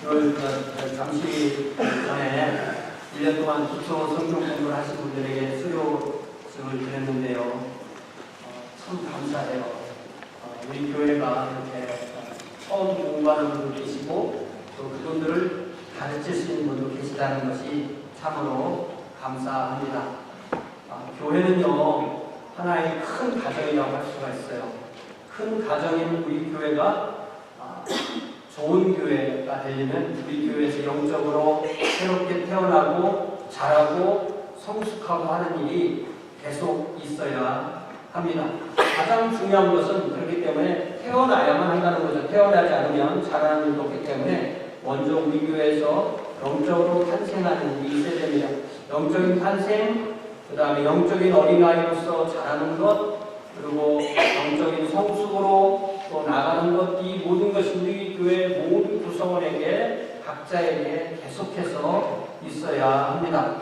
잠시 전에 1년 동안 기초 성경 공부를 하신 분들에게 수료증을 드렸는데요. 참 감사해요. 우리 교회가 이렇게 처음 공부하는 분도 계시고 또 그분들을 가르칠 수 있는 분도 계시다는 것이 참으로 감사합니다. 교회는요, 하나의 큰 가정이라고 할 수가 있어요. 큰 가정인 우리 교회가 좋은 교회가 되려면 우리 교회에서 영적으로 새롭게 태어나고 자라고 성숙하고 하는 일이 계속 있어야 합니다. 가장 중요한 것은 그렇기 때문에 태어나야만 한다는 거죠. 태어나지 않으면 자라는 일도 없기 때문에 먼저 우리 교회에서 영적으로 탄생하는 일이 있어야 됩니다. 영적인 탄생, 그 다음에 영적인 어린아이로서 자라는 것, 그리고 영적인 성숙으로 또 나가는 것, 이 모든 것이 우리 교회 모든 구성원에게 각자에게 계속해서 있어야 합니다.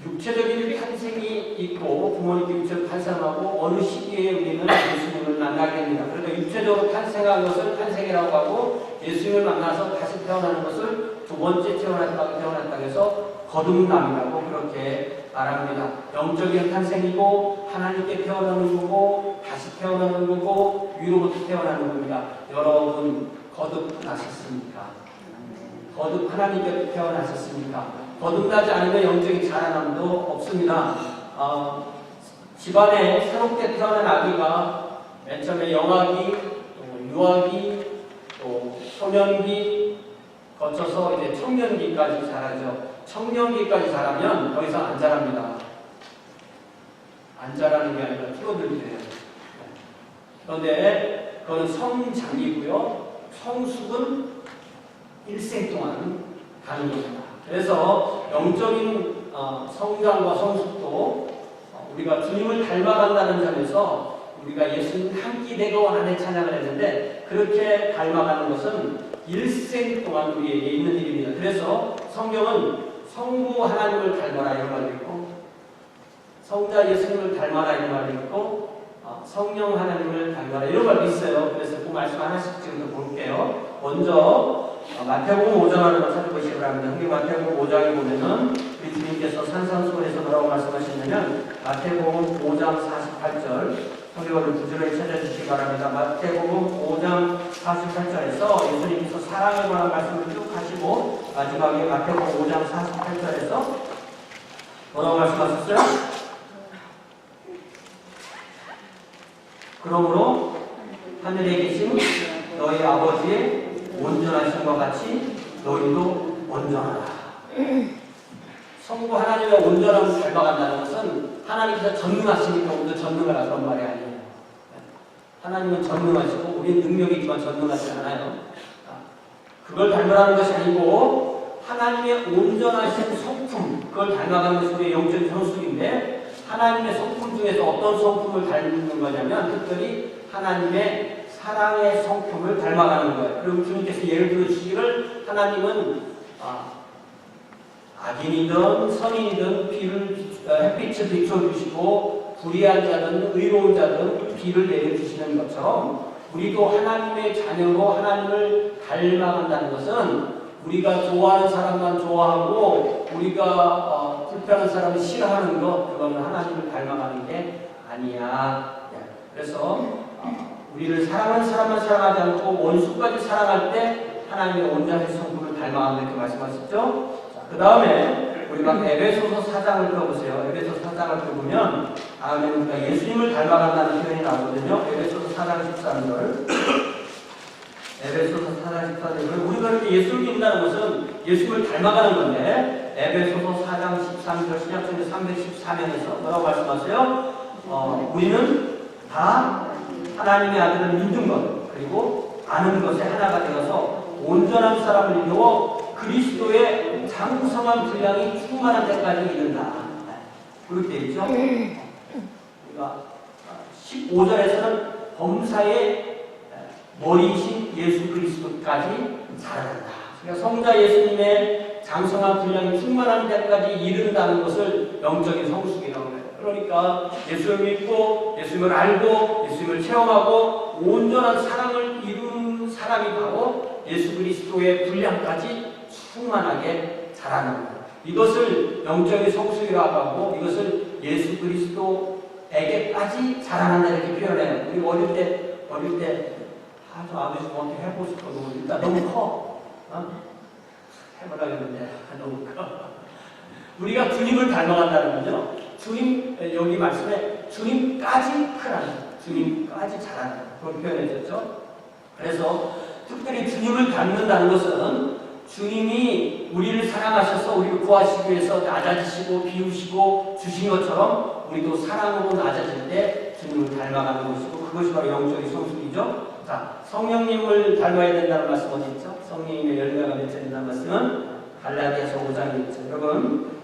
육체적인 탄생이 있고 부모님께 육체적 탄생하고 어느 시기에 우리는 예수님을 만나게 됩니다. 그러니까 육체적으로 탄생한 것을 탄생이라고 하고 예수님을 만나서 다시 태어나는 것을 두 번째 태어났다고 해서 거듭남이라고 그렇게 말합니다. 영적인 탄생이고 하나님께 태어나는 거고 다시 태어나는 거고 위로부터 태어나는 겁니다. 여러분 거듭나셨습니까? 거듭 하나님께 태어나셨습니까? 거듭나지 않으면 영적인 자라남도 없습니다. 집안에 새롭게 태어난 아기가 맨 처음에 영아기, 또 유아기, 또 소년기 거쳐서 이제 청년기까지 자라죠. 청년기까지 자라면 더 이상 안 자랍니다. 안 자라는 게 아니라 줄어들게 돼요. 그런데 그건 성장이고요. 성숙은 일생 동안 가는 겁니다. 그래서 영적인 성장과 성숙도 우리가 주님을 닮아간다는 점에서 우리가 예수님 한 끼 내가 원하는 찬양을 했는데 그렇게 닮아가는 것은 일생 동안 우리에게 있는 일입니다. 그래서 성경은 성부 하나님을 닮아라 이런 말도 있고 성자 예수님을 닮아라 이런 말도 있고 성령 하나님을 닮아라 이런 말도 있어요. 그래서 그 말씀 하나씩 지금 볼게요. 먼저 마태복음 5장 하나만 찾아보시기 바랍니다. 흔히 마태복음 5장에 보면은 우리 주님께서 산상수훈에서 뭐라고 말씀하셨냐면 마태복음 5장 48절 성경을 부지런히 찾아주시기 바랍니다. 마태복음 5장 48절에서 예수님께서 사랑에 관한 말씀을 쭉 하시고 마지막에 마태복음 5장 48절에서 뭐라고 말씀하셨어요? 그러므로 하늘에 계신 너희 아버지의 온전하심과 같이 너희도 온전하라. 성부 하나님의 온전함을 닮아간다는 것은 하나님께서 전능하시니까 우리도 전능하라 그런 말이 아니에요. 하나님은 전능하시고 우리는 능력이 있지만 전능하지 않아요. 그걸 닮아가는 것이 아니고 하나님의 온전하신 성품, 그걸 닮아가는 것이 우리의 영적인 성숙인데 하나님의 성품 중에서 어떤 성품을 닮는 거냐면 특별히 하나님의 사랑의 성품을 닮아가는 거예요. 그리고 주님께서 예를 들어주시기를 하나님은 악인이든 선인이든 햇빛을 비춰주시고 불의한 자든 의로운 자든 비를 내려주시는 것처럼 우리도 하나님의 자녀로 하나님을 닮아간다는 것은 우리가 좋아하는 사람만 좋아하고 우리가 불편한 사람을 싫어하는 것 그거는 하나님을 닮아가는 게 아니야. 그래서 우리를 사랑하는 사람만 사랑하지 않고 원수까지 사랑할 때 하나님의 온전한 성품을 닮아간다 이렇게 말씀하셨죠. 그 다음에 우리가 에베소서 4장을 펴보세요. 에베소서 4장을 펴보면 다음에 우리가 예수님을 닮아간다는 표현이 나오거든요. 에베소서 4장 13절 에베소서 4장 14절 우리가 이렇게 예수를 믿는다는 것은 예수님을 닮아가는 건데 에베소서 4장 13절 신약성경 314면에서 뭐라고 말씀하세요? 우리는 다 하나님의 아들을 믿는 것 그리고 아는 것에 하나가 되어서 온전한 사람을 이루어 그리스도의 장성한 분량이 충만한 데까지 이른다. 그렇게 되어 있죠? 그러니까 15절에서는 범사의 머리이신 예수 그리스도까지 자라난다. 그러니까 성자 예수님의 장성한 분량이 충만한 데까지 이른다는 것을 영적인 성숙이라고 해요. 그러니까 예수를 믿고 예수님을 알고 예수님을 체험하고 온전한 사랑을 이룬 사람이 바로 예수 그리스도의 분량까지 충만하게 자라는 것. 이것을 영적인 성숙이라고 하고 이것을 예수 그리스도에게까지 자라난다 이렇게 표현해요. 우리 어릴 때 아주 아버지 뭐한테 해보고 싶어도 일단 너무 커. 해보라 했는데 너무 커. 우리가 주님을 닮아간다는 거죠. 주님, 여기 말씀에 주님까지 크라는, 주님까지 자라는 그런 표현해줬죠. 그래서 특별히 주님을 닮는다는 것은 주님이 우리를 사랑하셔서 우리를 구하시기 위해서 낮아지시고 비우시고 주신 것처럼 우리도 사랑으로 낮아질 때 주님을 닮아가는 것이고 그것이 바로 영적인 성숙이죠. 자, 성령님을 닮아야 된다는 말씀 어디 있죠? 성령님의 열매가 맺혀야 된다는 말씀은 갈라디아서 5장에 있죠. 여러분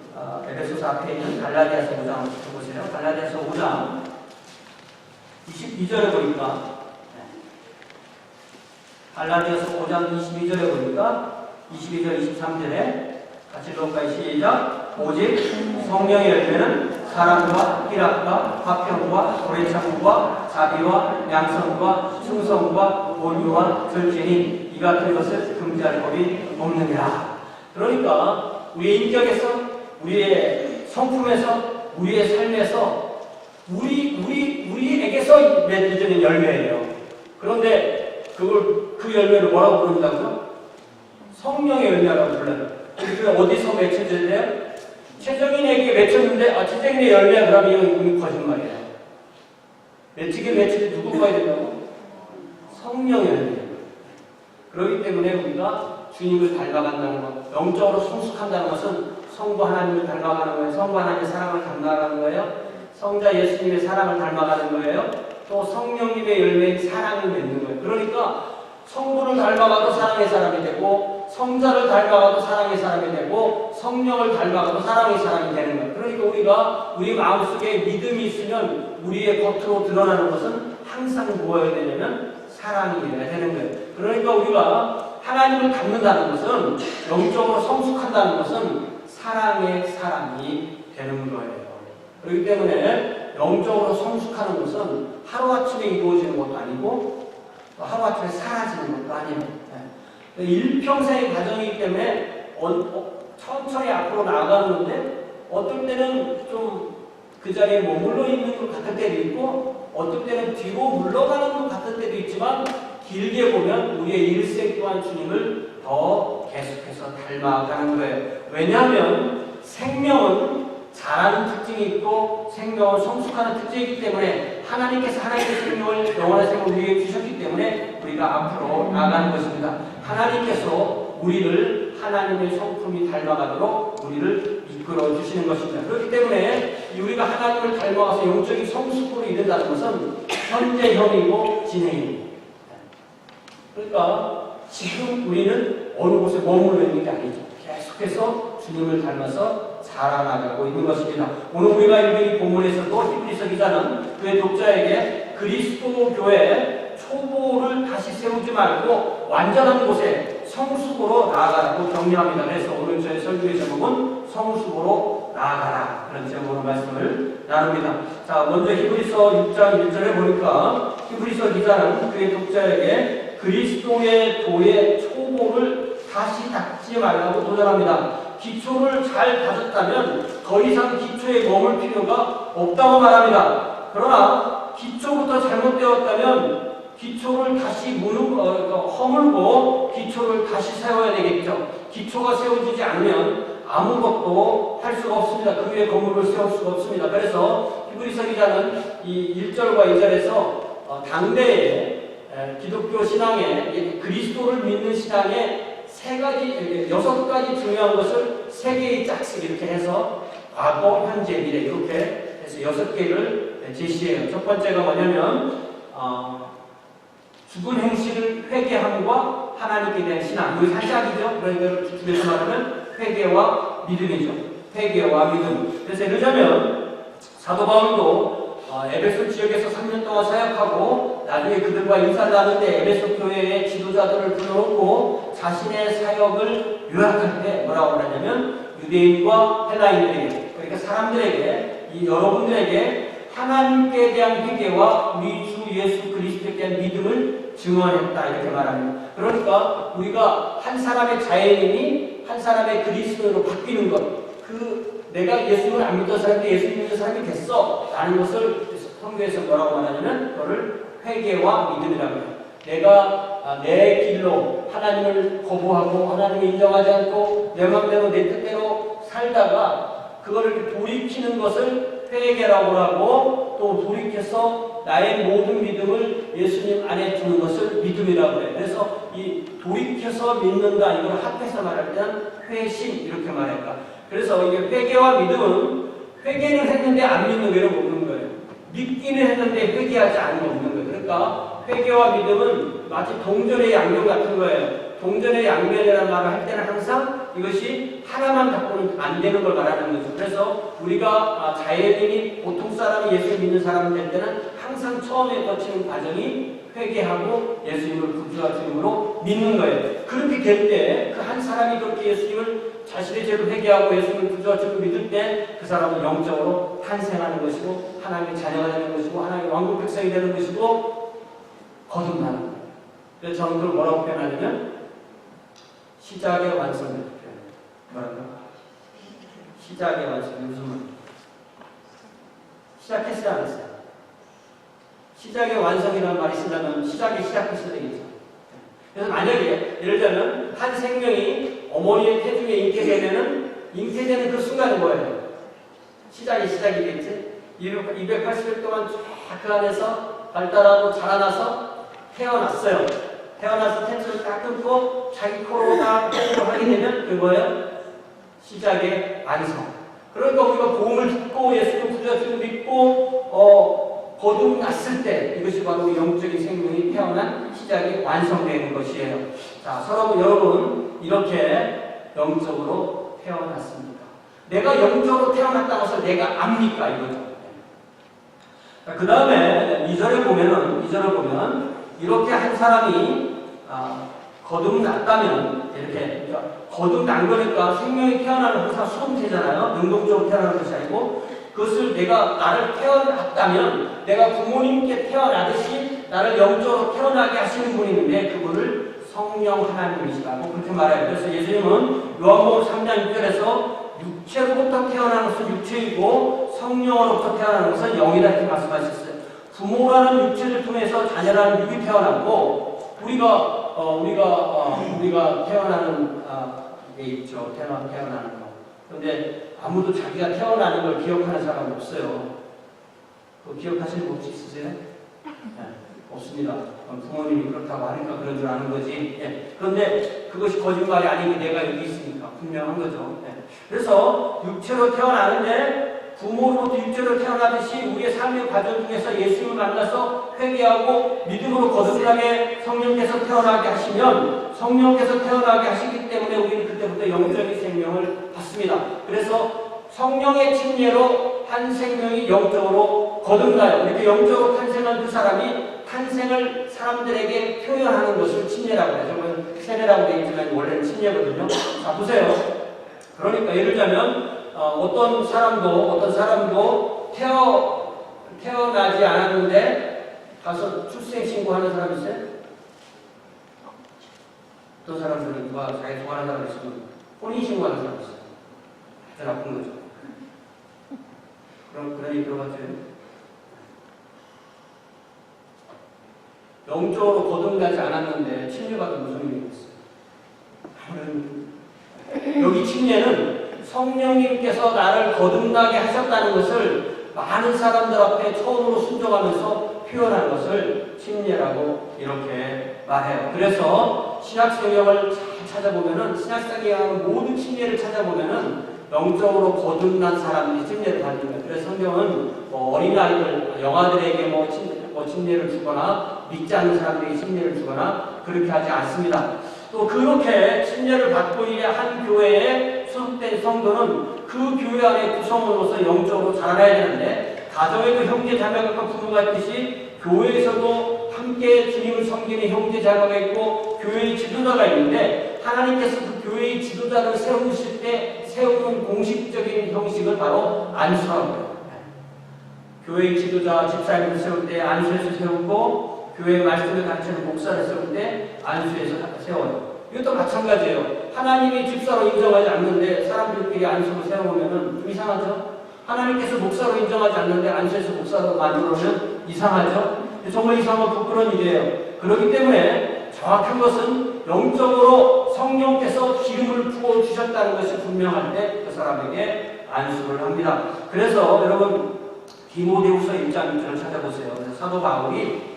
에베소서 앞에 있는 갈라디아서 5장 보세요. 갈라디아서 5장 22절에 보니까 갈라디아서 5장 22절에 보니까 22절 23절에 같이 읽어볼까요? 시작. 오직 성령의 열매는 사랑과 희락과 화평과 오래참음과 자비와 양성과 충성과 온유와 절제니 이 같은 것을 금지할 법이 없느니라. 그러니까 우리의 인격에서 우리의 성품에서 우리의 삶에서 우리에게서 맺어지는 열매예요. 그런데 그 열매를 뭐라고 부른다고요? 성령의 열매라고 불러요. 그게 어디서 맺혀져야 돼요? 최정인에게 맺혔는데 최정인의 열매야 그러면 이건 거짓말이에요. 맺히게 누구가 해야 된다고? 성령의 열매. 그렇기 때문에 우리가 주님을 닮아간다는 것, 영적으로 성숙한다는 것은 성부 하나님을 닮아가는 거예요. 성부 하나님의 사랑을 닮아가는 거예요. 성자 예수님의 사랑을 닮아가는 거예요. 또 성령님의 열매인 사랑을 맺는 거예요. 그러니까 성부를 닮아가도 사랑의 사람이 되고 성자를 닮아가도 사랑의 사람이 되고 성령을 닮아가도 사랑의 사람이 되는 거예요. 그러니까 우리가 우리 마음속에 믿음이 있으면 우리의 겉으로 드러나는 것은 항상 무엇이 되냐면 사랑이 되는 거예요. 그러니까 우리가 하나님을 닮는다는 것은 영적으로 성숙한다는 것은 사랑의 사람이 되는 거예요. 그렇기 때문에 영적으로 성숙하는 것은 하루아침에 이루어지는 것도 아니고 하루아침에 사라지는 것도 아니에요. 일평생의 과정이기 때문에 천천히 앞으로 나아가는데 어떨 때는 좀 그 자리에 머물러 있는 것 같을 때도 있고 어떨 때는 뒤로 물러가는 것 같을 때도 있지만 길게 보면 우리의 일생 또한 주님을 더 계속해서 닮아가는 거예요. 왜냐하면 생명은 자라는 특징이 있고 생명은 성숙하는 특징이기 때문에 하나님께서 하나님의 생명을 영원한 생명을 위해 주셨기 때문에 우리가 앞으로 나가는 것입니다. 하나님께서 우리를 하나님의 성품이 닮아가도록 우리를 이끌어 주시는 것입니다. 그렇기 때문에 우리가 하나님을 닮아가서 영적인 성숙으로 이른다는 것은 현재형이고 진행입니다. 그러니까 지금 우리는 어느 곳에 머물러 있는 게 아니죠. 계속해서 주님을 닮아서 자라나가고 있는 것입니다. 오늘 우리가 읽은 이 본문에서도 히브리서 기자는 그의 독자에게 그리스도 교회 초보를 다시 세우지 말고 완전한 곳에 성숙으로 나아가라고 격려합니다. 그래서 오늘 저의 설교의 제목은 성숙으로 나아가라 그런 제목으로 말씀을 나눕니다. 자, 먼저 히브리서 6장 1절에 보니까 히브리서 기자는 그의 독자에게 그리스도의 도의 초보를 다시 닦지 말라고 도전합니다. 기초를 잘 다졌다면 더 이상 기초에 머물 필요가 없다고 말합니다. 그러나 기초부터 잘못되었다면 기초를 다시 허물고 기초를 다시 세워야 되겠죠. 기초가 세워지지 않으면 아무것도 할 수가 없습니다. 그 위에 건물을 세울 수가 없습니다. 그래서 히브리서 기자는 이 1절과 2절에서 당대의 기독교 신앙에 그리스도를 믿는 신앙에 6가지 중요한 것을 3개의 짝씩 이렇게 해서 과거, 현재, 미래 이렇게 해서 6개를 제시해요. 첫 번째가 뭐냐면 죽은 행실을 회개함과 하나님께 대한 신앙. 이거 살짝이죠. 그러니까 줄여서 말하면 회개와 믿음이죠. 회개와 믿음. 그래서 예를 들자면 사도 바울도 에베소 지역에서 3년 동안 사역하고 나중에 그들과 인사를 하는데 에베소 교회의 지도자들을 불러놓고 자신의 사역을 요약할 때 뭐라고 하냐면 유대인과 헬라인들에게 그러니까 사람들에게 여러분들에게 하나님께 대한 회개와 우리 주 예수 그리스도에 대한 믿음을 증언했다 이렇게 말합니다. 그러니까 우리가 한 사람의 자연인이 한 사람의 그리스도로 바뀌는 것, 내가 예수를 안 믿던 사람이 예수 믿는 사람이 됐어 라는 것을 성경에서 뭐라고 말하냐면 그거를 회개와 믿음이라고 해요. 내가 내 길로 하나님을 거부하고 하나님을 인정하지 않고 내 마음대로 내 뜻대로 살다가 그거를 돌이키는 것을 회개라고 하고, 또 돌이켜서 나의 모든 믿음을 예수님 안에 두는 것을 믿음이라고 해요. 그래서 이 돌이켜서 믿는다 이걸 합해서 말할 때는 회심 이렇게 말할까. 그래서 이게 회개와 믿음은 회개는 했는데 안 믿는 게는 없는 거예요. 믿기는 했는데 회개하지 않는 게 없는 거예요. 그러니까 회개와 믿음은 마치 동전의 양면 같은 거예요. 동전의 양면이라는 말을 할 때는 항상 이것이 하나만 갖고는 안 되는 걸 말하는 거죠. 그래서 우리가 자연인이 보통 사람이 예수 믿는 사람이 될 때는 항상 처음에 거치는 과정이 회개하고 예수님을 구주와 주님으로 믿는 거예요. 그렇게 될 때 그 한 사람이 그렇게 예수님을 자신의 죄를 회개하고 예수님을 구주와 주님을 믿을 때 그 사람은 영적으로 탄생하는 것이고 하나님의 자녀가 되는 것이고 하나님의 왕국 백성이 되는 것이고 거듭나는 거예요. 그래서 저는 그걸 뭐라고 표현하냐면 시작의 완성을 표현해요. 뭐라고요? 시작의 완성이 무슨 말이에요? 시작했어요, 안 했어요? 시작의 완성이라는 말이 쓴다면 시작이 시작했어야 되겠죠. 그래서 만약에 예를 들면 한 생명이 어머니의 태중에 잉태되면은 잉태되는 그 순간은 뭐예요? 시작이겠지? 280일 동안 쫙 그 안에서 발달하고 자라나서 태어났어요. 태어나서 텐트를 딱 끊고 자기 코로 딱 하게 되면 그게 뭐예요? 시작의 완성. 그러니까 우리가 복음을 듣고 예수를 구주로 믿고 거듭났을 때 이것이 바로 영적인 생명이 태어난 시작이 완성되는 것이에요. 자, 여러분 이렇게 영적으로 태어났습니다. 내가 영적으로 태어났다는 것을 내가 압니까? 이거죠. 그 다음에 2절을 보면 이렇게 한 사람이 거듭났다면 이렇게 거듭난 거니까 생명이 태어나는 항상 수동태잖아요. 능동적으로 태어나는 것이 아니고 그것을 나를 태어났다면 내가 부모님께 태어나듯이 나를 영적으로 태어나게 하시는 분이 있는데 그분을 성령 하나님이시라고 그렇게 말해요. 그래서 예수님은 요한복음 3장 6절에서 육체로부터 태어나는 것은 육체이고 성령으로부터 태어나는 것은 영이다 이렇게 말씀하셨어요. 부모라는 육체를 통해서 자녀라는 육이 태어났고 우리가 태어나는 게 있죠. 태어나는 거. 그런데 아무도 자기가 태어나는 걸 기억하는 사람은 없어요. 그거 기억하시는 분 혹시 있으세요? 네, 없습니다. 부모님이 그렇다고 하니까 그런 줄 아는 거지. 네. 그런데 그것이 거짓말이 아닌 게 내가 여기 있으니까 분명한 거죠. 네. 그래서 육체로 태어나는데 부모로부터 육체로 태어나듯이 우리의 삶의 과정 중에서 예수님을 만나서 회개하고 믿음으로 거듭나게 성령께서 태어나게 하시면 성령께서 태어나게 하시기 때문에 우리는 그때부터 영적인 생명을 받습니다. 그래서 성령의 침례로 한 생명이 영적으로 거듭나요. 이렇게 영적으로 탄생한 그 사람이 탄생을 사람들에게 표현하는 것을 침례라고 해요. 세례라고 되어 있지만 원래는 침례거든요. 자, 보세요. 그러니까 예를 들자면 어떤 사람도 태어나지 않았는데 가서 출생 신고하는 사람 있어요? 어떤 사람들은 누가 자기 좋아하는 사람 있으면 혼인 신고하는 사람 있어요. 아주 나쁜 거죠. 그런 얘기 들어봤죠? 영적으로 거듭나지 않았는데 침례받은 무슨 의미가 있어요? 여기 침례는 성령님께서 나를 거듭나게 하셨다는 것을 많은 사람들 앞에 처음으로 순종하면서 표현한 것을 침례라고 이렇게 말해요. 그래서 신약성경을 잘 찾아보면은 신약성경의 모든 침례를 찾아보면은 영적으로 거듭난 사람들이 침례를 받는 거예요. 그래서 성경은 어린아이들, 영아들에게 침례를 주거나 믿지 않는 사람들에게 침례를 주거나 그렇게 하지 않습니다. 또 그렇게 침례를 받고 있는 한 교회에 소속된 성도는 그 교회 안에 구성원으로서 영적으로 자라나야 되는데 가정에도 형제 자매가 부부가 있듯이 교회에서도 함께 주님을 섬기는 형제 자매가 있고 교회의 지도자가 있는데 하나님께서 그 교회의 지도자를 세우실 때 세우는 공식적인 형식을 바로 안수라고 해요. 교회 지도자, 집사님을 세울 때 안수에서 세우고, 교회 말씀을 가르치는 목사를 세울 때 안수에서 세워요. 이것도 마찬가지예요. 하나님이 집사로 인정하지 않는데 사람들끼리 안수로 세워놓으면 좀 이상하죠? 하나님께서 목사로 인정하지 않는데 안수에서 목사로 만들어놓으면 이상하죠? 정말 이상하고 부끄러운 일이에요. 그렇기 때문에 정확한 것은 영적으로 성령께서 기름을 부어주셨다는 것이 분명할 때 그 사람에게 안수를 합니다. 그래서 여러분 디모데후서 1장 1절을 찾아보세요. 그래서 사도 바울이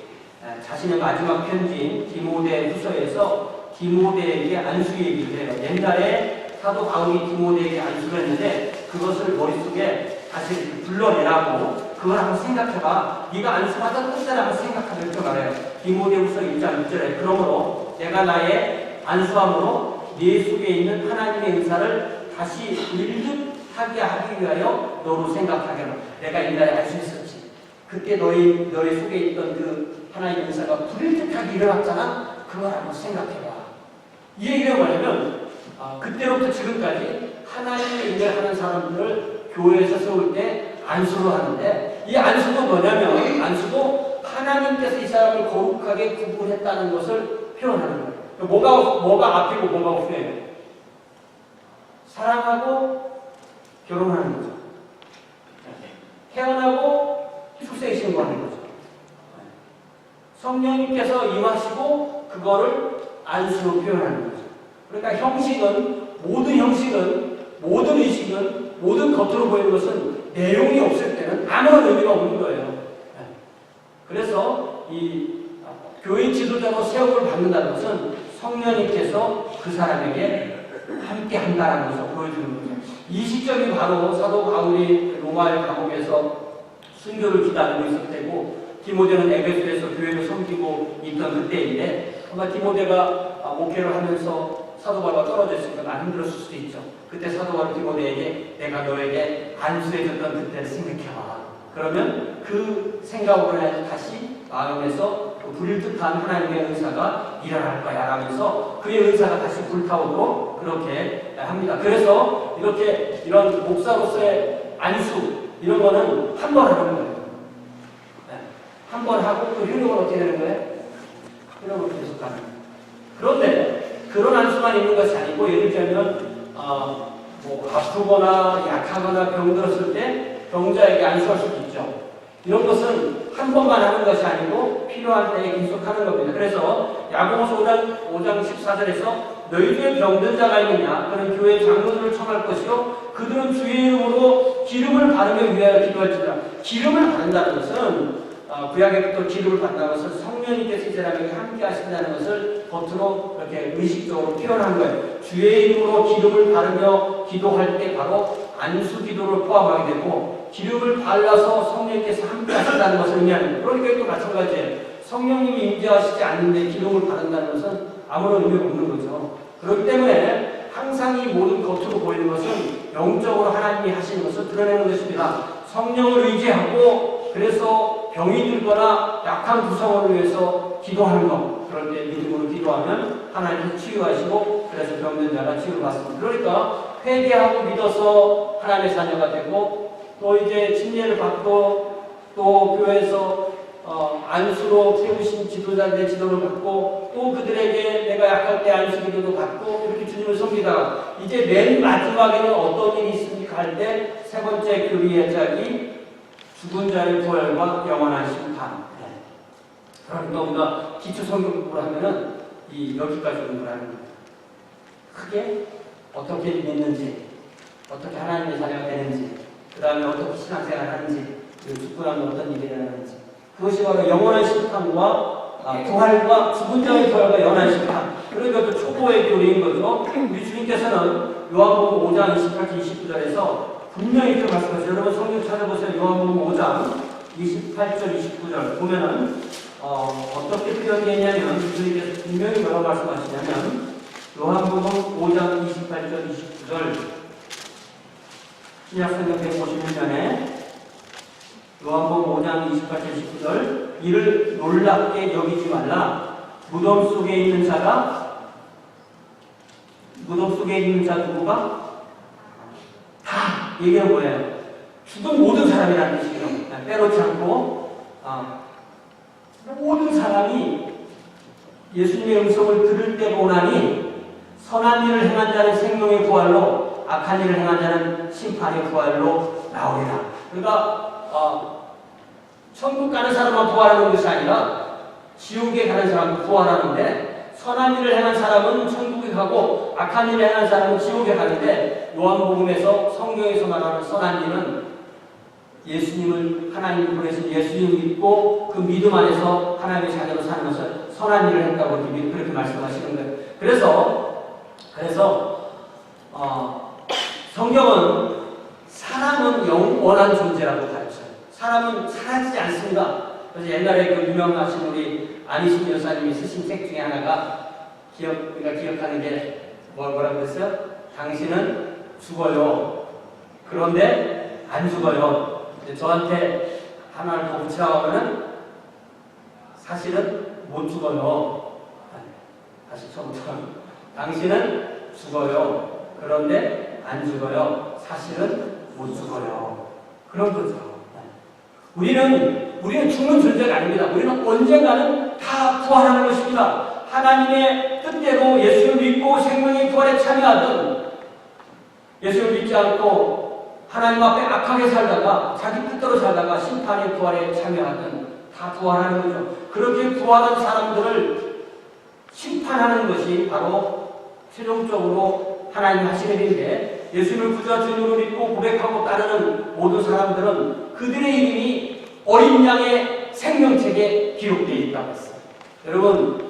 자신의 마지막 편지인 디모데후서에서 디모데에게 안수 얘기를 해요. 옛날에 사도 바울이 디모데에게 안수를 했는데 그것을 머릿속에 다시 불러내라고 그걸 한번 생각해봐. 네가 안수하던 뜻대로 한번 생각하면 이렇게 말해요. 디모데후서 1장 1절에 그러므로 내가 나의 안수함으로 네 속에 있는 하나님의 은사를 다시 일득하게 하기 위하여 너로 생각하게 하라. 내가 옛날에 안수했었지. 그때 너희 속에 있던 그 하나님의 은사가 불일득하게 일어났잖아. 그걸 한번 생각해봐. 이 얘기가 뭐냐면 그때부터 지금까지 하나님의 일을 하는 사람들을 교회에서 세울 때 안수를 하는데 이 안수도 뭐냐면 안수도 하나님께서 이 사람을 거룩하게 구분했다는 것을 표현하는 거예요. 뭐가 앞이고 뭐가 후예요? 사랑하고 결혼하는 거죠. 태어나고 출생 신고하는 거죠. 성령님께서 임하시고 그거를 안수로 표현하는 거죠. 그러니까 모든 의식은, 모든 겉으로 보이는 것은 내용이 없을 때는 아무런 의미가 없는 거예요. 그래서 이 교인 지도자로 세움을 받는다는 것은 성령님께서 그 사람에게 함께 한다는 것을 보여주는 거죠. 이 시점이 바로 사도 바울이 로마의 감옥에서 순교를 기다리고 있을 때고 디모데는 에베소에서 교회를 섬기고 있던 그때인데 아마 디모데가 목회를 하면서 사도 바울과 떨어져 있으니까 많이 힘들었을 수도 있죠. 그때 사도 바울이 디모데에게 내가 너에게 안수해줬던 그때를 생각해봐. 그러면 그 생각으로 해서 다시 마음에서 그 불일득한 하나님의 은사가 일어날 거야 라면서 그의 은사가 다시 불타오도록 그렇게 합니다. 그래서 이런 목사로서의 안수 이런 거는 한 번 하는 거예요. 한 번 하고 또 효력은 어떻게 되는 거예요? 효력을 계속 하는 거예요. 그런데 그런 안수만 있는 것이 아니고 예를 들면 아프거나 약하거나 병들었을 때 병자에게 안수할 수도 있죠. 이런 것은 한 번만 하는 것이 아니고 필요한 때에 계속 하는 겁니다. 그래서 야고보서 5장 14절에서 너희 중에 병든 자가 있느냐 그는 교회 장로들을 청할 것이요 그들은 주의 이름으로 기름을 바르며 위하여 기도할지라. 기름을 바른다는 것은 구약에부터 기름을 받는 것은 성령님께서 이 사람에게 함께 하신다는 것을 겉으로 이렇게 의식적으로 표현한 거예요. 주의 이름으로 기름을 바르며 기도할 때 바로 안수 기도를 포함하게 되고 기름을 발라서 성령님께서 함께 하신다는 것을 의미하는 거예요. 그러니까 이것도 마찬가지예요. 성령님이 임재하시지 않는데 기름을 바른다는 것은 아무런 의미가 없는 거죠. 그렇기 때문에 항상 이 모든 겉으로 보이는 것은 영적으로 하나님이 하시는 것을 드러내는 것입니다. 성령을 의지하고 그래서 병이 들거나 약한 구성원을 위해서 기도하는 것. 그럴 때 믿음으로 기도하면 하나님께서 치유하시고 그래서 병든 자가 치유를 받습니다. 그러니까 회개하고 믿어서 하나님의 자녀가 되고 또 이제 침례를 받고 또 교회에서 안수로 세우신 지도자들의 지도를 받고 또 그들에게 내가 약할 때 안수 기도도 받고 이렇게 주님을 섬기다가 이제 맨 마지막에는 어떤 일이 있습니까 할 때 세 번째 교리의 짝이 죽은 자의 부활과 영원한 심판. 그러니까 우리가 기초 성경 공부를 하면은 여기까지 공부를 하는 거예요. 크게 어떻게 믿는지, 어떻게 하나님의 자녀가 되는지, 그 다음에 어떻게 신앙생활을 하는지, 죽고 나면 어떤 일이 일어나는지. 그것이 바로 영원한 심판과 부활과 죽은 자의 부활과 영원한 심판. 그러니까 그 초보의 교리인 거죠. 우리 주님께서는 요한복음 5장 28절 29절에서 분명히 이렇게 말씀하세요. 여러분 성경 찾아보세요. 요한복음 5장 28절 29절 보면은 어떻게 표현되냐면 주님께서 분명히 뭐라고 말씀하시냐면 요한복음 5장 28절 29절 신약성경 156면에 요한복음 5장 28절 29절 이를 놀랍게 여기지 말라. 무덤 속에 있는 자 누구가? 다 얘기는 뭐예요? 죽은 모든 사람이라는 뜻이에요. 빼놓지 않고 모든 사람이 예수님의 음성을 들을 때 보나니 선한 일을 행한 자는 생명의 부활로 악한 일을 행한 자는 심판의 부활로 나오리라. 그러니까 천국 가는 사람만 부활하는 것이 아니라 지옥에 가는 사람도 부활하는데 선한 일을 행한 사람은 천국에 가고 악한 일을 행한 사람은 지옥에 가는데 요한복음에서 성경에서 말하는 선한 일은 예수님을 하나님 보내신 예수님을 믿고 그 믿음 안에서 하나님의 자녀로 사는 것을 선한 일을 했다고 그렇게 말씀하시는 거예요. 그래서 성경은 사람은 영원한 존재라고 가르쳐요. 사람은 사라지지 않습니다. 그래서 옛날에 그 유명하신 우리 안희신 여사님이 쓰신 책 중에 하나가 우리가 기억하는 게 뭐라고 그랬어요? 당신은 죽어요. 그런데 안 죽어요. 저한테 하나를 더 붙이라고 하면은 사실은 못 죽어요. 다시 처음부터. 당신은 죽어요. 그런데 안 죽어요. 사실은 못 죽어요. 그런 거죠. 우리는 죽는 존재가 아닙니다. 우리는 언젠가는 다 부활하는 것입니다. 하나님의 뜻대로 예수를 믿고 생명의 부활에 참여하든 예수를 믿지 않고 하나님 앞에 악하게 살다가 자기 뜻대로 살다가 심판의 부활에 참여하든 다 부활하는 거죠. 그렇게 부활한 사람들을 심판하는 것이 바로 최종적으로 하나님 하시는 일인데 예수님을 구주와 주님으로 믿고 고백하고 따르는 모든 사람들은 그들의 이름이 어린 양의 생명책에 기록되어 있다고 했어요. 여러분,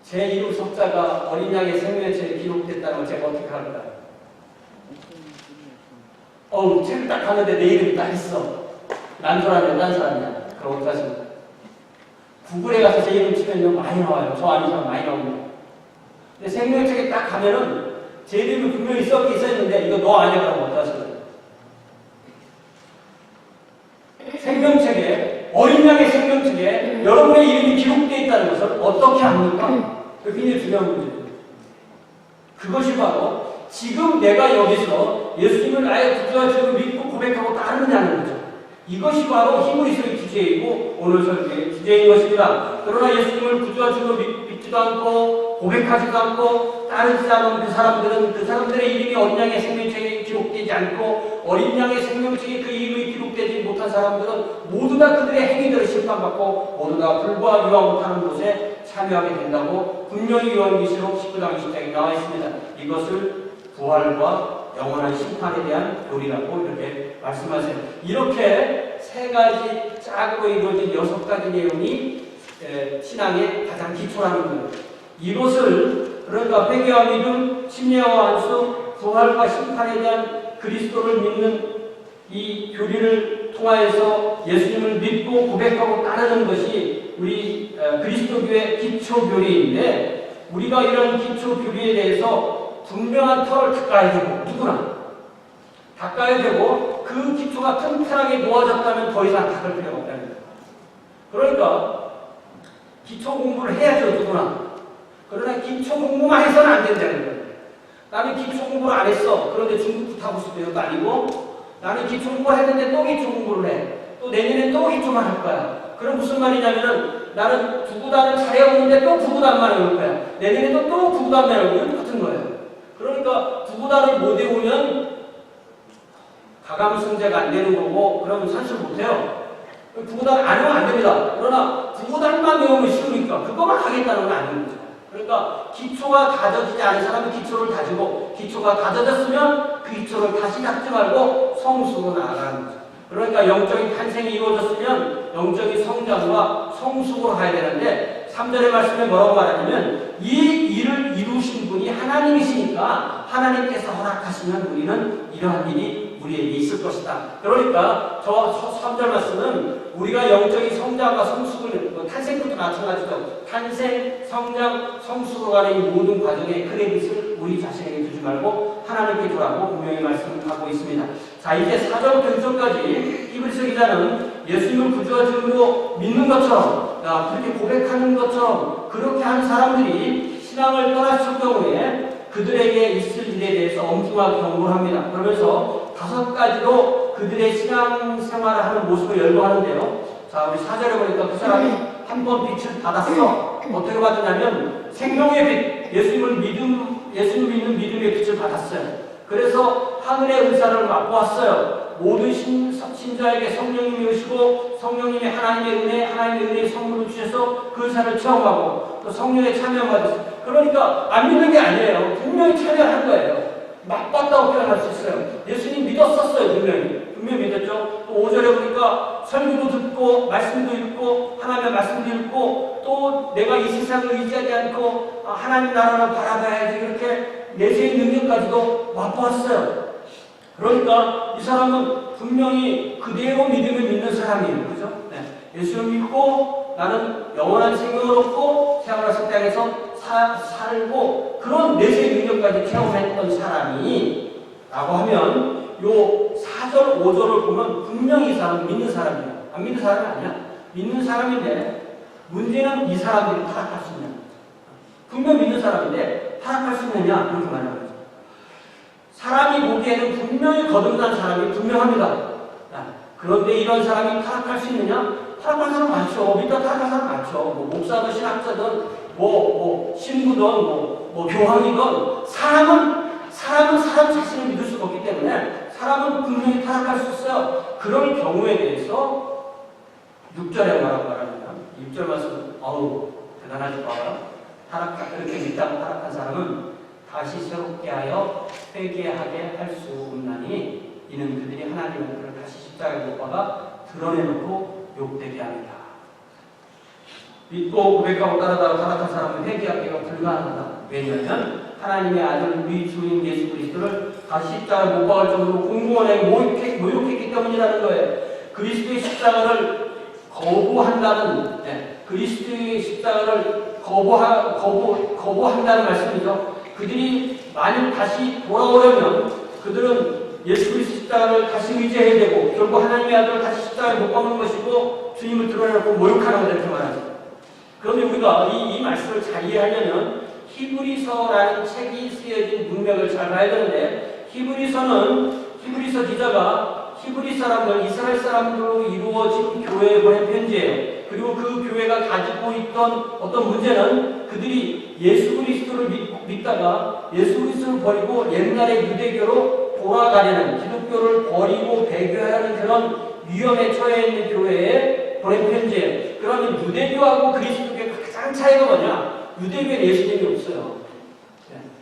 제 이름 석자가 어린 양의 생명책에 기록됐다는 걸 제가 어떻게 할까요? 책을 딱 하는데 내 이름이 딱 있어. 난 줄 알았는데 딴 사람이야. 그럼 어떡하십니까? 구글에 가서 제 이름 치면요 많이 나와요. 저 아닌 사람 많이 나옵니다. 근데 생명책에 딱 가면은 제 이름이 분명히 써 있었는데 이거 너 아니야 그러면 어떡하십니까? 생명책에 어린 양의 생명책에 여러분의 이름이 기록되어 있다는 것을 어떻게 합니까? 그게 굉장히 중요한 문제예요. 그것이 바로 지금 내가 여기서 예수님을 나의 구주와 주를 믿고 고백하고 따르느냐는 거죠. 이것이 바로 히브리서의 주제이고 오늘 설교의 주제인 것입니다. 그러나 예수님을 구주와 주로 믿지도 않고 고백하지도 않고 따르지 않은 그 사람들의 이름이 어린 양의 생명책에 기록되지 않고 어린 양의 생명책에 그 이름이 기록되지 못한 사람들은 모두 다 그들의 행위들을 심판받고 모두 다 불과 유하고 타는 곳에 참여하게 된다고 분명히 요한계시록 19장 20장에 나와 있습니다. 이것을 부활과 영원한 심판에 대한 교리라고 이렇게 말씀하세요. 이렇게 세 가지 짝으로 이루어진 6가지 내용이 신앙의 가장 기초라는 거예요. 이것을 그러니까 회개와 믿음, 침례와 안수, 부활과 심판에 대한 그리스도를 믿는 이 교리를 통하여서 예수님을 믿고 고백하고 따르는 것이 우리 그리스도교의 기초교리인데 우리가 이런 기초교리에 대해서 분명한 털을 닦아야 되고 누구나 닦아야 되고 그 기초가 튼튼하게 놓아졌다면 더 이상 닦을 필요가 없다는 거예요. 그러니까 기초 공부를 해야죠 누구나. 그러나 기초 공부만 해서는 안 된다는 거예요. 나는 기초 공부를 안 했어. 그런데 중국부터 하고 싶어요. 그것도 아니고 나는 기초 공부를 했는데 또 기초 공부를 해. 또 내년엔 또 기초만 할 거야. 그럼 무슨 말이냐면은 나는 구구단을 잘해오는데 또 구구단만 해올 거야. 내년에도 또 구구단만 해올 거야. 똑같은 거예요. 그러니까 구구단을 못 외우면 가감승제가 안 되는 거고 그러면 산수를 못해요. 구구단 안 외우면 안 됩니다. 그러나 구구단만 외우면 쉬우니까 그것만 하겠다는 건 아닌 거죠. 그러니까 기초가 다져지지 않은 사람은 기초를 다지고 기초가 다져졌으면 그 기초를 다시 닦지 말고 성숙으로 나아가는 거죠. 그러니까 영적인 탄생이 이루어졌으면 영적인 성장과 성숙으로 가야 되는데 3절의 말씀에 뭐라고 말하냐면 이 일을 이루신 분이 하나님이시니까 하나님께서 허락하시면 우리는 이러한 일이 우리에게 있을 것이다. 그러니까 저 3절 말씀은 우리가 영적인 성장과 성숙을 탄생부터 마찬가지죠. 탄생, 성장, 성숙으로 가는 이 모든 과정의 크레딧을 우리 자신에게 주지 말고 하나님께 주라고 분명히 말씀하고 있습니다. 자, 이제 4절부터 6절까지 히브리서 기자는 예수님을 구주와 주로 믿는 것처럼 그렇게 고백하는 것처럼 그렇게 하는 사람들이 신앙을 떠났을 경우에 그들에게 있을 일에 대해서 엄중하게 경고를 합니다. 그러면서 5가지로 그들의 신앙생활을 하는 모습을 열거하는데요. 자, 우리 4절에 보니까 그 사람이 한 번 빛을 받았어. 어떻게 받았냐면 생명의 빛, 예수님 믿는 믿음의 빛을 받았어요. 그래서 하늘의 은사를 맛보았어요. 모든 신자에게 성령님이 오시고 성령님이 하나님의 은혜의 선물을 주셔서 그 은사를 체험하고 또 성령의 참여를 받았어요. 그러니까 안 믿는 게 아니에요. 분명히 참여한 거예요. 맛봤다고 표현할 수 있어요. 예수님 믿었었어요. 분명히 믿었죠. 또 5절에 보니까 설교도 듣고 말씀도 읽고 하나님의 말씀도 읽고 또 내가 이 세상을 의지하지 않고 하나님 나라를 바라봐야지 그렇게 내세의 능력까지도 맛보았어요. 그러니까 이 사람은 분명히 그대로 믿음을 믿는 사람이에요. 그죠? 네. 예수를 믿고 나는 영원한 생명을 얻고 세상을 땅에서 살고 그런 내세의 능력까지 체험했던 사람이 라고 하면 요 4절, 5절을 보면 분명히 이 사람은 믿는 사람이에요. 안 믿는 사람이 아니야. 믿는 사람인데 문제는 이 사람들이 타락할 수 있냐. 분명 믿는 사람인데 타락할 수 있느냐 그렇게 말하는 거죠. 사람이 보기에는 분명히 거듭난 사람이 분명합니다. 그런데 이런 사람이 타락할 수 있느냐? 타락할 사람 많죠. 믿다 타락할 사람 많죠. 뭐 목사든 신학자든 신부든 교황이든 사람은 사람 자신을 믿을 수가 없기 때문에 사람은 분명히 타락할 수 있어요. 그런 경우에 대해서 6절에 말합니다. 6절 말씀 대단하지 봐라. 그렇게 믿다가 타락한 사람은 다시 새롭게 하여 회개하게 할 수 없나니 이는 그들이 하나님의 그를 다시 십자가에 못 박아 드러내놓고 욕되게 합니다. 믿고 고백하고 따르다가 타락한 사람은 회개하기가 불가능하다. 왜냐하면 하나님의 아들 우리 주인 예수 그리스도를 다시 십자가에 못 박을 정도로 공무원에게 모욕했기 때문이라는 거예요. 그리스도의 십자가를 거부한다는 그리스도의 십자가를 거부한다는 말씀이죠. 그들이 만일 다시 돌아오려면 그들은 예수 그리스도 십자가를 다시 의지해야 되고 결국 하나님의 아들을 다시 십자가에 못 박는 것이고 주님을 드러내고 모욕하는 것을 이렇게 말하죠. 그런데 우리가 이 말씀을 잘 이해하려면 히브리서라는 책이 쓰여진 문맥을 잘 봐야 되는데 히브리서 기자가 히브리 사람들, 이스라엘 사람들로 이루어진 교회에 보낸 편지예요. 그리고 그 교회가 가지고 있던 어떤 문제는 그들이 예수 그리스도를 믿다가 예수 그리스도를 버리고 옛날의 유대교로 돌아가려는 기독교를 버리고 배교하는 그런 위험에 처해 있는 교회에 보낸 편지예요. 그러면 유대교하고 그리스도교의 가장 차이가 뭐냐? 유대교에는 예수님이 없어요.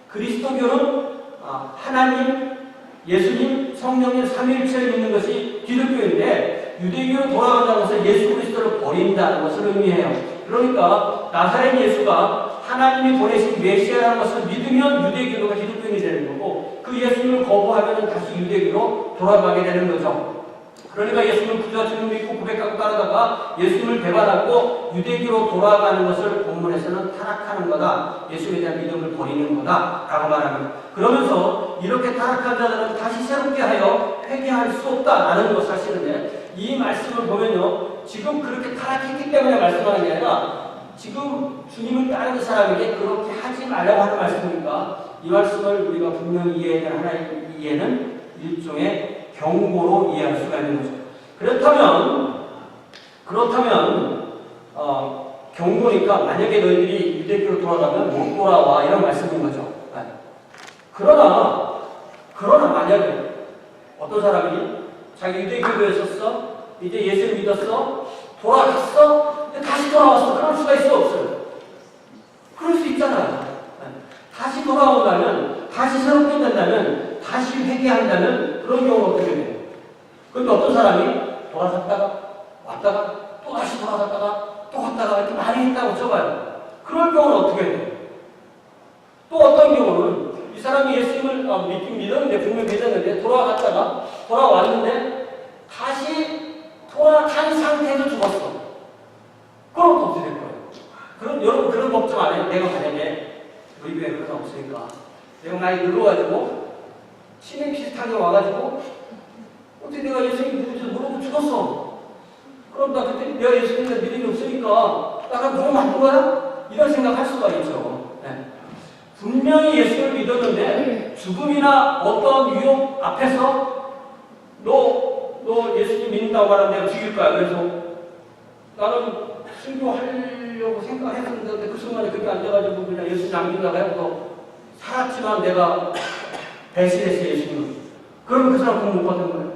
그리스도교는 하나님, 예수님, 성령님 삼위일체를 믿는 것이 기독교인데 유대교로 돌아간다는 것은 예수 그리스도를 버린다는 것을 의미해요. 그러니까 나사렛 예수가 하나님이 보내신 메시아라는 것을 믿으면 유대교가 기독교인이 되는 거고 그 예수님을 거부하면 다시 유대교로 돌아가게 되는 거죠. 그러니까 예수님을 구주와 주님 믿고 고백하고 따르다가 예수님을 배반하고 유대교로 돌아가는 것을 본문에서는 타락하는 거다. 예수에 대한 믿음을 버리는 거다. 라고 말합니다. 그러면서 이렇게 타락한 자들은 다시 새롭게 하여 회개할 수 없다라는 것을 하시는데 이 말씀을 보면요. 지금 그렇게 타락했기 때문에 말씀하는 게 아니라 지금 주님을 따르는 사람에게 그렇게 하지 말라고 하는 말씀이니까 이 말씀을 우리가 분명히 이해해야 되는 하나의 이해는 일종의 경고로 이해할 수가 있는 거죠. 그렇다면 경고니까 만약에 너희들이 유대교로 돌아가면 못 돌아와 이런 말씀인 거죠. 그러나 만약에 어떤 사람이 자기 유대교도에 있었어 이제 예수를 믿었어 돌아갔어 근데 다시 돌아왔어 그럴 수가 있어 없어요? 그럴 수 있잖아요. 다시 돌아온다면 다시 새롭게 된다면 다시 회개한다면 그런 경우는 어떻게 돼요? 그런데 어떤 사람이 돌아갔다가 왔다가 또 다시 돌아갔다가 또 갔다가 이렇게 많이 했다고 쳐봐요. 그럴 경우는 어떻게 돼요? 또 어떤 경우는 이 사람이 예수님을 믿었는데 분명히 믿었는데 돌아갔다가 돌아왔는데 다시 돌아간 상태에서 죽었어. 그럼 어떻게 될 거예요? 그럼 여러분 그런 걱정 안 해요? 내가 만약에 우리 교회 그런 거 없으니까 내가 많이 늙어가지고 치매 비슷하게 와가지고 어떻게 내가 예수님 누군지 모르고 죽었어. 그럼 나 그때 내가 예수님에 믿음이 없으니까 나가 너무 맞는 거야? 이런 생각 할 수가 있죠. 분명히 예수를 믿었는데 죽음이나 어떤 위협 앞에서 너 예수님 믿는다고 하는데 내가 죽일 거야. 그래서 나는 순교하려고 생각했었는데 그 순간에 그게 안 돼가지고 그냥 예수님 안 믿는다고 해서 살았지만 내가 배신했어요, 예수님은. 그러면 그 사람 구원 못 받는 거예요.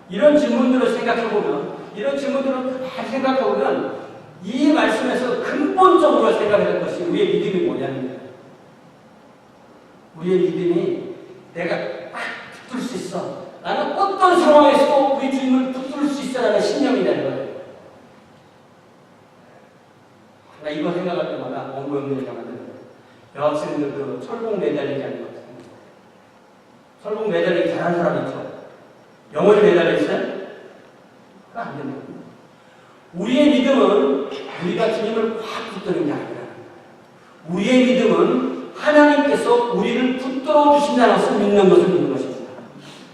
이런 질문들을 생각해보면, 이런 질문들을 잘 생각해보면 이 말씀에서 근본적으로 생각해야 될 것이 우리의 믿음이 뭐냐면, 우리의 믿음이 내가 딱 붙들 수 있어. 나는 어떤 상황에서도 우리 주님을 붙들 수 있어라는 신념이 되는 거예요. 나 이거 생각할 때마다 원고형님 생각하는데 여학생들 그 철봉 매달리기 하는 거 같아요. 철봉 매달리기 잘하는 사람 있죠? 영혼이 매달려 있어요? 안 됩니다. 우리의 믿음은 우리가 주님을 확 붙드는 게 아니라 우리의 믿음은 하나님께서 우리를 붙들어 주신다는 것을 믿는 것을 믿는 것입니다.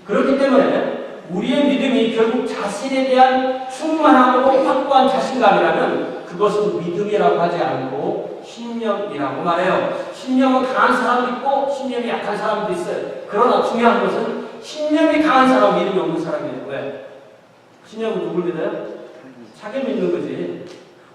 그렇기 때문에 우리의 믿음이 결국 자신에 대한 충만하고 확고한 자신감이라면 그것은 믿음이라고 하지 않고 신념이라고 말해요. 신념은 강한 사람도 있고 신념이 약한 사람도 있어요. 그러나 중요한 것은 신념이 강한 사람은 믿음이 없는 사람이에요. 왜? 신념은 누굴 믿어요? 자기 믿는 거지.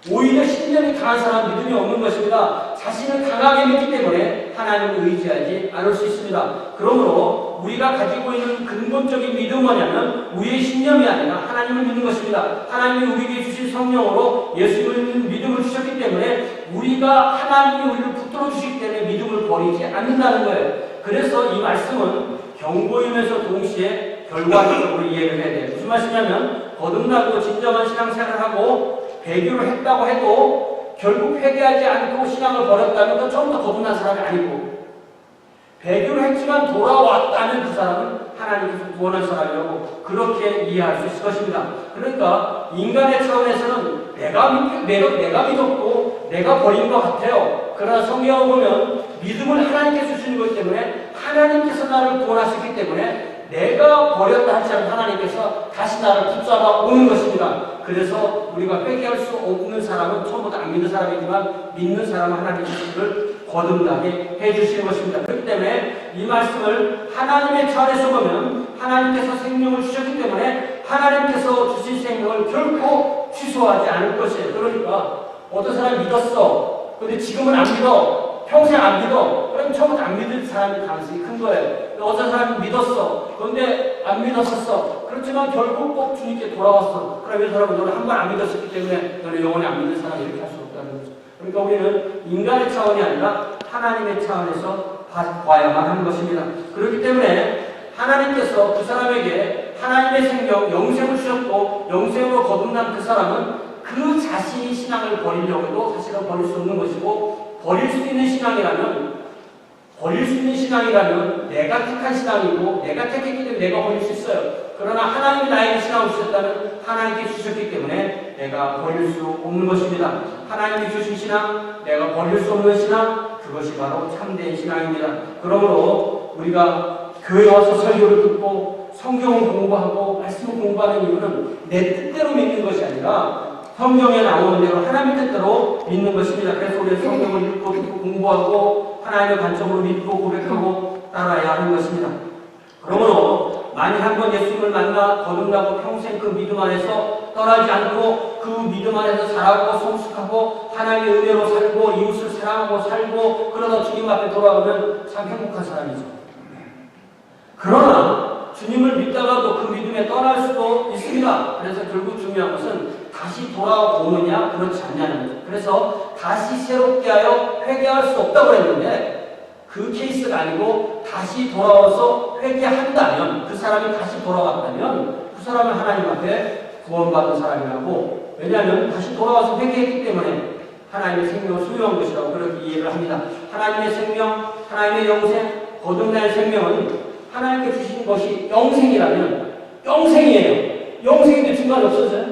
오히려 신념이 강한 사람은 믿음이 없는 것입니다. 자신을 강하게 믿기 때문에 하나님을 의지하지 않을 수 있습니다. 그러므로 우리가 가지고 있는 근본적인 믿음은 뭐냐면 우리의 신념이 아니라 하나님을 믿는 것입니다. 하나님이 우리에게 주신 성령으로 예수를 믿음을 주셨기 때문에 우리가 하나님이 우리를 붙들어 주시기 때문에 믿음을 버리지 않는다는 거예요. 그래서 이 말씀은 경고이면서 동시에 결과적으로 이해를 해야 돼요. 무슨 말씀이냐면 거듭나고 진정한 신앙생활을 하고 배교를 했다고 해도 결국 회개하지 않고 신앙을 버렸다면 그건 처음부터 거듭난 사람이 아니고 배교를 했지만 돌아왔다면 그 사람은 하나님께서 구원한 사람이라고 그렇게 이해할 수 있을 것입니다. 그러니까 인간의 차원에서는 내가 믿었고 내가 버린 것 같아요. 그러나 성경을 보면 믿음을 하나님께 주시는 것 때문에 하나님께서 나를 구원하셨기 때문에 내가 버렸다 할지라도 하나님께서 다시 나를 붙잡아 오는 것입니다. 그래서 우리가 회개할 수 없는 사람은 처음부터 안 믿는 사람이지만 믿는 사람은 하나님께서 그를 거듭나게 해주시는 것입니다. 그렇기 때문에 이 말씀을 하나님의 차원에서 보면 하나님께서 생명을 주셨기 때문에 하나님께서 주신 생명을 결코 취소하지 않을 것이에요. 그러니까 어떤 사람이 믿었어. 근데 지금은 안 믿어. 평생 안 믿어. 그럼 처음부터 안 믿을 사람이 가능성이 큰 거예요. 어떤 사람이 믿었어. 그런데 안 믿었었어. 그렇지만 결국 꼭 주님께 돌아왔어. 그럼 이 사람은 너는 한 번 안 믿었었기 때문에 너는 영원히 안 믿는 사람 이렇게 할 수 없다는 거죠. 그러니까 우리는 인간의 차원이 아니라 하나님의 차원에서 봐야만 하는 것입니다. 그렇기 때문에 하나님께서 그 사람에게 하나님의 생명, 영생을 주셨고 영생으로 거듭난 그 사람은 그 자신이 신앙을 버리려고 해도 사실은 버릴 수 없는 것이고 버릴 수 있는 신앙이라면 내가 택한 신앙이고 내가 택했기 때문에 내가 버릴 수 있어요. 그러나 하나님이 나에게 신앙을 주셨다면 하나님께 주셨기 때문에 내가 버릴 수 없는 것입니다. 하나님이 주신 신앙, 내가 버릴 수 없는 신앙, 그것이 바로 참된 신앙입니다. 그러므로 우리가 교회 와서 설교를 듣고 성경을 공부하고 말씀을 공부하는 이유는 내 뜻대로 믿는 것이 아니라 성경에 나오는 대로 하나님의 뜻대로 믿는 것입니다. 그래서 우리가 성경을 읽고 듣고 공부하고 하나님의 관점으로 믿고 고백하고 따라야 하는 것입니다. 그러므로 만일 한번 예수님을 만나 거듭나고 평생 그 믿음 안에서 떠나지 않고 그 믿음 안에서 자라고 성숙하고 하나님의 은혜로 살고 이웃을 사랑하고 살고 그러다 주님 앞에 돌아오면 참 행복한 사람이죠. 그러나 주님을 믿다가도 그 믿음에 떠날 수도 있습니다. 그래서 결국 중요한 것은 다시 돌아오느냐 그렇지 않냐는 거죠. 그래서 다시 새롭게 하여 회개할 수 없다고 했는데 그 케이스가 아니고 다시 돌아와서 회개한다면 그 사람이 다시 돌아왔다면 그 사람은 하나님 앞에 구원받은 사람이라고 왜냐하면 다시 돌아와서 회개했기 때문에 하나님의 생명을 소유한 것이라고 그렇게 이해를 합니다. 하나님의 생명, 하나님의 영생, 거듭날 생명은 하나님께 주신 것이 영생이라면 영생이에요. 영생인데 중간에 없어져요?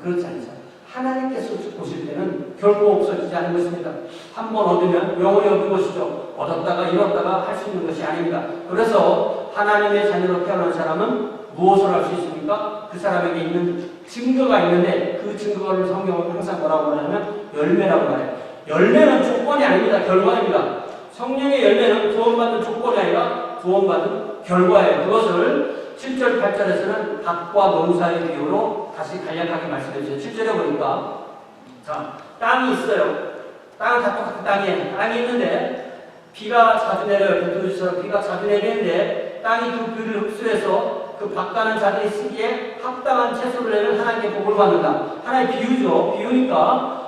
그렇지 않죠. 하나님께서 보실 때는 결코 없어지지 않는 것입니다. 한 번 얻으면 영원히 얻은 것이죠. 얻었다가 잃었다가 할 수 있는 것이 아닙니다. 그래서 하나님의 자녀로 태어난 사람은 무엇을 할 수 있습니까? 그 사람에게 있는 증거가 있는데 그 증거를 성경은 항상 뭐라고 하냐면 열매라고 말해요. 열매는 조건이 아닙니다. 결과입니다. 성령의 열매는 구원받는 조건이 아니라 구원받는 결과예요. 그것을 7절, 8절에서는 밭과 농사의 비유로 다시 간략하게 말씀해 주세요. 7절에 보니까 자, 땅이 있어요. 땅은 다 똑같은 땅이에요. 땅이 있는데 비가 자주 내려요. 부두리처럼 비가 자주 내리는데 땅이 그 비를 흡수해서 그 밭가는 자들이 쓰기에 합당한 채소를 내면 하나님께 복을 받는다. 하나의 비유죠. 비유니까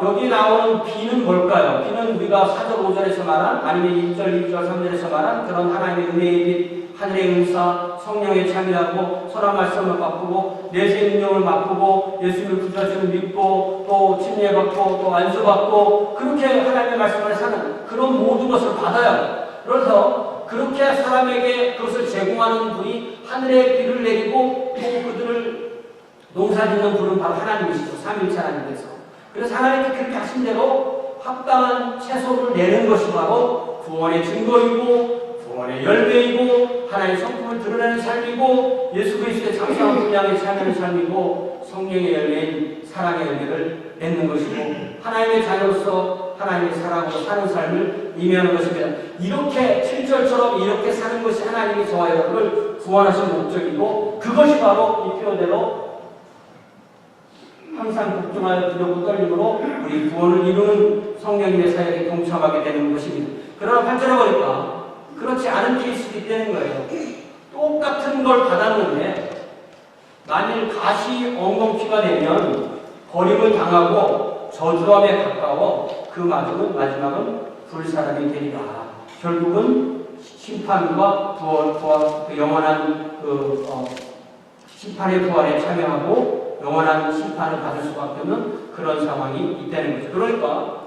여기 나오는 비는 뭘까요? 비는 우리가 4절, 5절에서 말한 아니면 1절, 2절, 3절에서 말한 그런 하나님의 은혜의 빛, 하늘의 은사, 성령에 참여하고 선한 말씀을 바꾸고 내세 능력을 맛보고 예수를 구주하시는 믿고 또 침례받고 또 안수받고 그렇게 하나님의 말씀을 사는 그런 모든 것을 받아요. 그래서 그렇게 사람에게 그것을 제공하는 분이 하늘의 비를 내리고 또 그들을 농사짓는 분은 바로 하나님이시죠. 삼위일체 하나님께서. 그래서 하나님께 그렇게 하신 대로 합당한 채소를 내는 것이 바로 구원의 증거이고 구원의 열매이고 하나님의 성품을 드러내는 삶이고 예수 그리스도의 장사한 분량에 참여하는 삶이고 성령의 열매인 사랑의 열매를 맺는 것이고 하나님의 자녀로서 하나님의 사랑으로 사는 삶을 의미하는 것입니다. 이렇게 7절처럼 이렇게 사는 것이 하나님이 저와 여러분을 구원하신 목적이고 그것이 바로 이 표현대로 항상 걱정하여 두렵고 떨림으로 우리 구원을 이루는 성령님의 사역에 동참하게 되는 것입니다. 그러나 8절에 보니까 그렇지 않은 케이스도 있다는 거예요. 똑같은 걸 받았는데 만일 가시 엉겅퀴가 되면 버림을 당하고 저주함에 가까워 그 마지막은 불사람이 되리라. 결국은 심판과 그 영원한 심판의 부활에 참여하고 영원한 심판을 받을 수밖에 없는 그런 상황이 있다는 거죠. 그러니까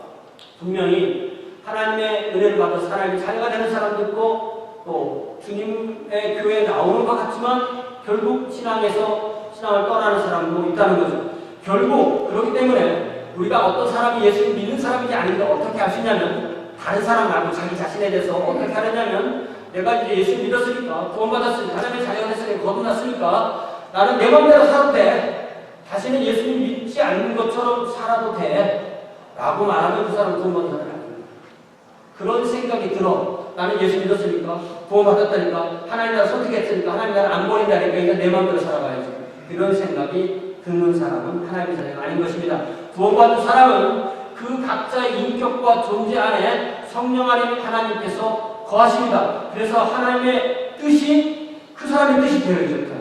분명히 하나님의 은혜를 받아서 하나님의 자녀가 되는 사람도 있고 또 주님의 교회에 나오는 것 같지만 결국 신앙을 떠나는 사람도 있다는 거죠. 결국 그렇기 때문에 우리가 어떤 사람이 예수를 믿는 사람인지 아닌지 어떻게 아시냐면 다른 사람 말고 자기 자신에 대해서 어떻게 하느냐면 내가 이제 예수 믿었으니까 구원받았으니까 하나님의 자녀가 됐으니까 거듭났으니까 나는 내 맘대로 살아도 돼. 자신은 예수님 믿지 않는 것처럼 살아도 돼. 라고 말하면 그 사람은 구원받은 사람이 아닙니다. 그런 생각이 들어. 나는 예수 믿었으니까 구원받았다니까 하나님 나를 선택했으니까 하나님 나를 안 버린다니까 그러니까 내 맘대로 살아가야지. 이런 생각이 드는 사람은 하나님의 자녀가 아닌 것입니다. 구원받은 사람은 그 각자의 인격과 존재 안에 성령 안에 하나님께서 거하십니다. 그래서 하나님의 뜻이 그 사람의 뜻이 되어 있습니다.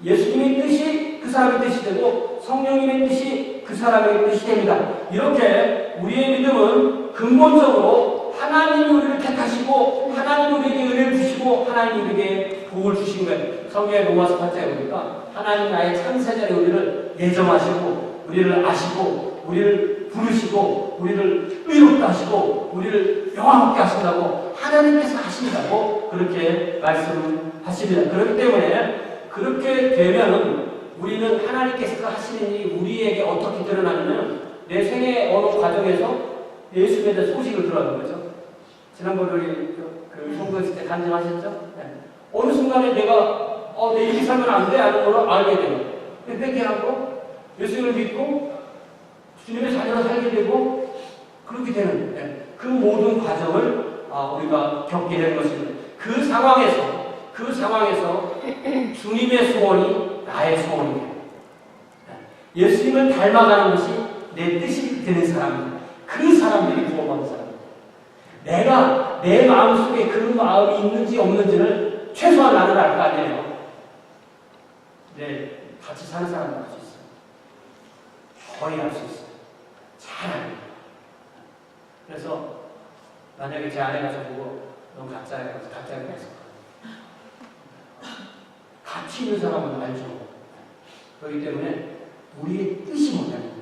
예수님의 뜻이 그 사람의 뜻이 되고 성령님의 뜻이 그 사람의 뜻이 됩니다. 이렇게 우리의 믿음은 근본적으로 하나님이 우리를 택하시고 하나님이 우리에게 은혜를 주시고 하나님이 우리에게 복을 주신 거예요. 성경의 로마서 8장에 보니까 하나님 나의 창세전에 우리를 예정하시고 우리를 아시고 우리를 부르시고 우리를 의롭다 하시고 우리를 영화롭게 하신다고 하나님께서 하신다고 그렇게 말씀하십니다. 그렇기 때문에 그렇게 되면은 우리는 하나님께서 하시는 일이 우리에게 어떻게 드러나냐면 내 생애 어느 과정에서 예수님에 대한 소식을 들어가는 거죠. 지난번에 우리 그 송도했을 때 간증하셨죠? 네. 어느 순간에 내가 내 이렇게 살면 안 돼 하는 걸 알게 돼요. 회개하고 예수님을 믿고 주님의 자녀로 살게 되고 그렇게 되는 그 모든 과정을 우리가 겪게 되는 것입니다. 그 상황에서 주님의 소원이 나의 소원이에요. 예수님을 닮아가는 것이 내 뜻이 되는 사람입니다. 그 사람들이 구원받는 사람입니다. 내가 내 마음속에 그 마음이 있는지 없는지를 최소한 나는 알 거 아니에요. 네, 같이 사는 사람은 알 수 있어요. 거의 알 수 있어요. 잘 알아요. 그래서 만약에 제 아내가 저보고 넌 가짜야 해서 같이 있는 사람은 알죠. 그렇기 때문에 우리의 뜻이 뭐냐면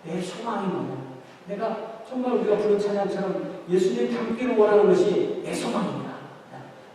내 소망이 뭐냐면 내가 정말 우리가 부른 찬양처럼 예수님 닮기를 원하는 것이 내 소망입니다.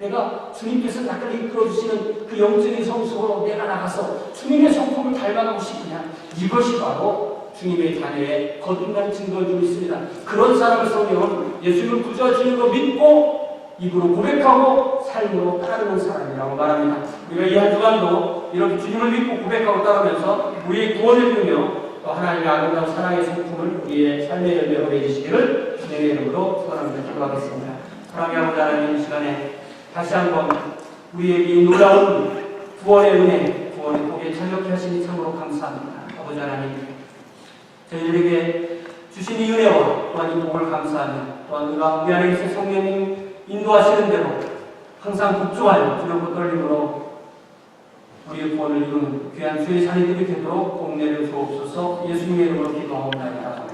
내가 주님께서 나를 이끌어주시는 그 영적인 성숙으로 내가 나가서 주님의 성품을 닮아가고 싶으냐 이것이 바로 주님의 자녀의 거듭난 증거를 주고 있습니다. 그런 사람을 성경은 예수님을 구주하시는 거 믿고 입으로 고백하고 삶으로 따르는 사람이라고 말합니다. 우리가 이 한 주간도 이렇게 주님을 믿고 고백하고 따르면서 우리의 구원을 누리며 또 하나님의 아름다운 사랑의 성품을 우리의 삶의 열매로 맺으시기를 주님의 이름으로 축원합니다. 기도하겠습니다. 사랑하고자 하는 이 시간에 다시 한번 우리에게 이 놀라운 구원의 은혜, 구원의 복에 참여케 하시니 참으로 감사합니다. 아버지 하나님, 저희들에게 주신 이 은혜와 또한 이 복을 감사하며 또한 우리 안에 계신 성령님 인도하시는 대로 항상 복종하여 두렵고 떨림으로 우리의 구원을 이루는 귀한 주의 자녀들이 되도록 복 내려 주옵소서. 예수님의 이름으로 기도하옵나이다.